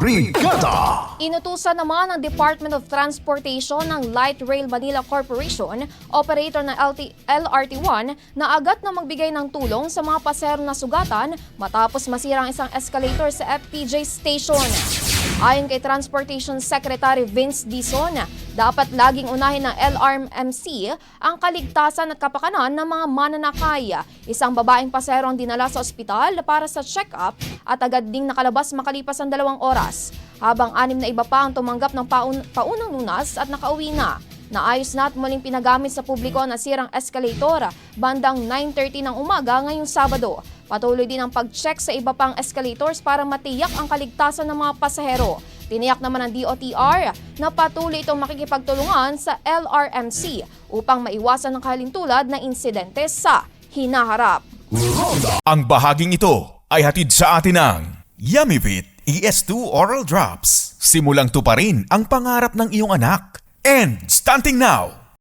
Brigada! Inutusan naman ng Department of Transportation ng Light Rail Manila Corporation, operator ng LRT1, na agad na magbigay ng tulong sa mga pasahero na sugatan matapos masira ang isang escalator sa FPJ Station. Ayon kay Transportation Secretary Vince Dizon, dapat laging unahin ng LRMC ang kaligtasan at kapakanan ng mga mananakay. Isang babaeng pasahero ang dinala sa ospital para sa check-up at agad ding nakalabas makalipas ang 2 oras. Habang 6 na iba pa ang tumanggap ng paunang lunas at nakauwi na. Naayos na at muling pinagamit sa publiko ang nasirang escalator bandang 9:30 ng umaga ngayong Sabado. Patuloy din ang pag-check sa iba pang escalators para matiyak ang kaligtasan ng mga pasahero. Tiniyak naman ng DOTR na patuloy itong makikipagtulungan sa LRMC upang maiwasan ang kahalintulad na insidente sa hinaharap. Ang bahaging ito ay hatid sa atin ng Yummyvit ES2 Oral Drops. Simulang tuparin ang pangarap ng iyong anak. And stunting now!